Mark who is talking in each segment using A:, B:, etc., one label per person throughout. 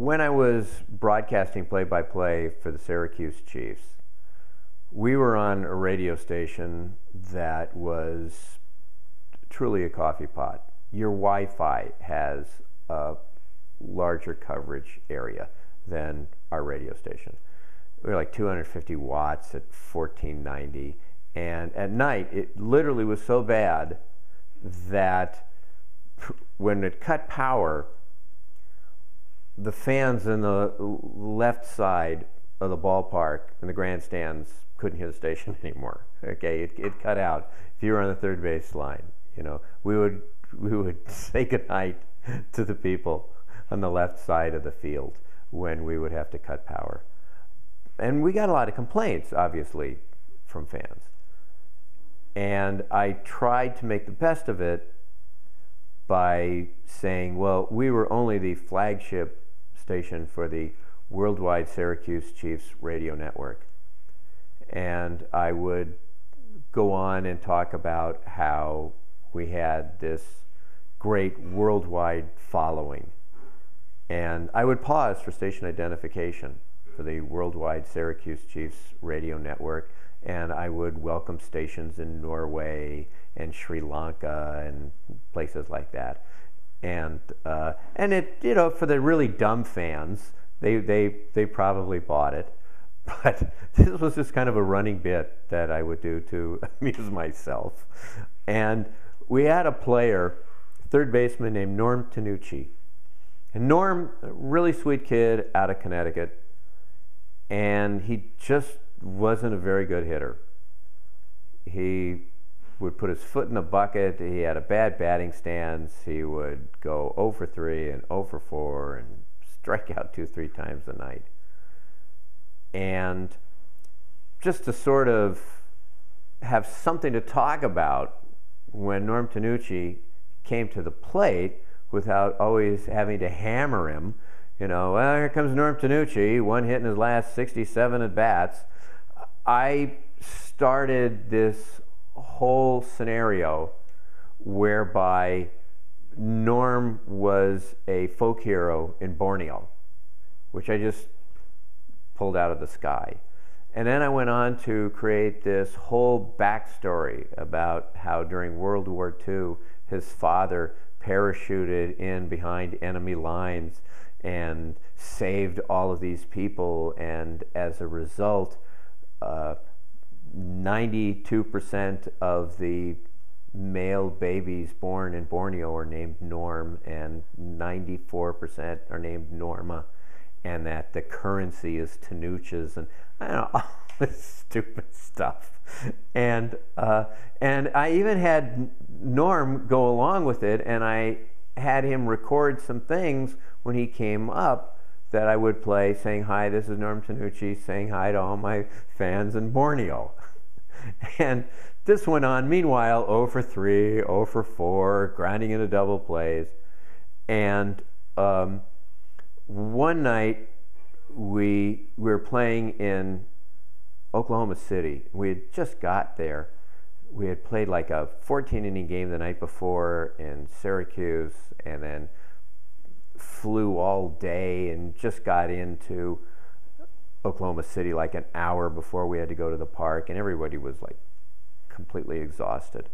A: when I was broadcasting play-by-play for the Syracuse Chiefs, we were on a radio station that was truly a coffee pot. Your Wi-Fi has a larger coverage area than our radio station. We were like 250 watts at 1490, and at night it literally was so bad that when it cut power, the fans in the left side of the ballpark and the grandstands couldn't hear the station anymore. Okay, it cut out. If you were on the third base line, you know, we would say goodnight to the people on the left side of the field when we would have to cut power. And we got a lot of complaints, obviously, from fans. And I tried to make the best of it by saying, well, we were only the flagship station for the worldwide Syracuse Chiefs radio network. And I would go on and talk about how we had this great worldwide following. And I would pause for station identification for the worldwide Syracuse Chiefs radio network, and I would welcome stations in Norway and Sri Lanka and places like that. And it, you know, for the really dumb fans, they probably bought it. But this was just kind of a running bit that I would do to amuse myself. And we had a player, third baseman named Norm Tanucci. And Norm, a really sweet kid out of Connecticut, and he just wasn't a very good hitter. He would put his foot in the bucket. He had a bad batting stance. He would go 0 for 3 and 0 for 4 and strike out 2-3 times a night. And just to sort of have something to talk about when Norm Tanucci came to the plate without always having to hammer him, you know, well, here comes Norm Tanucci, one hit in his last 67 at-bats. I started this whole scenario whereby Norm was a folk hero in Borneo, which I just pulled out of the sky. And then I went on to create this whole backstory about how during World War II his father parachuted in behind enemy lines and saved all of these people, and as a result 92% of the male babies born in Borneo are named Norm, and 94% are named Norma, and that the currency is Tanucci's, and I don't know, all this stupid stuff. And I even had Norm go along with it, and I had him record some things when he came up that I would play, saying, "Hi, this is Norm Tanucci, saying hi to all my fans in Borneo." And this went on. Meanwhile, 0 for 3, 0 for 4, grinding into double plays. And one night we were playing in Oklahoma City. We had just got there. We had played like a 14-inning game the night before in Syracuse, and then flew all day and just got into Oklahoma City like an hour before we had to go to the park, and everybody was like completely exhausted.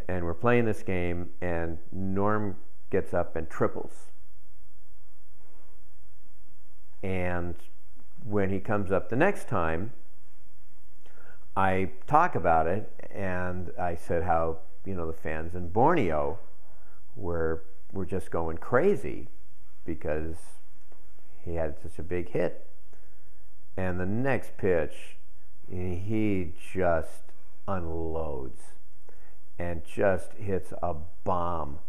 A: And we're playing this game, and Norm gets up and triples. And when he comes up the next time, I talk about it, and I said how, you know, the fans in Borneo were just going crazy because he had such a big hit. And the next pitch, he just unloads and just hits a bomb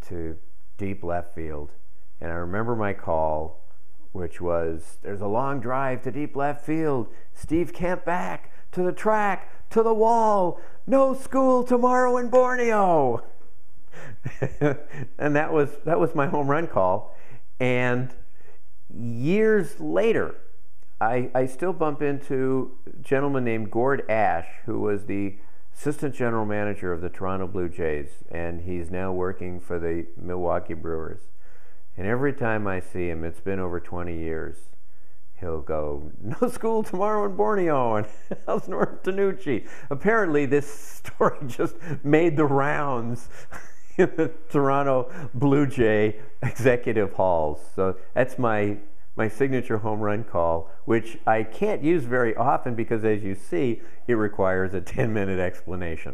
A: to deep left field. And I remember my call, which was, "There's a long drive to deep left field. Steve Kemp back to the track, to the wall. No school tomorrow in Borneo." And that was my home run call. And years later, I still bump into a gentleman named Gord Ash, who was the assistant general manager of the Toronto Blue Jays, and he's now working for the Milwaukee Brewers. And every time I see him, it's been over 20 years, he'll go, "No school tomorrow in Borneo," and how's Norm Tanucci? Apparently this story just made the rounds in the Toronto Blue Jay executive halls. So that's my signature home run call, which I can't use very often because, as you see, it requires a 10-minute explanation.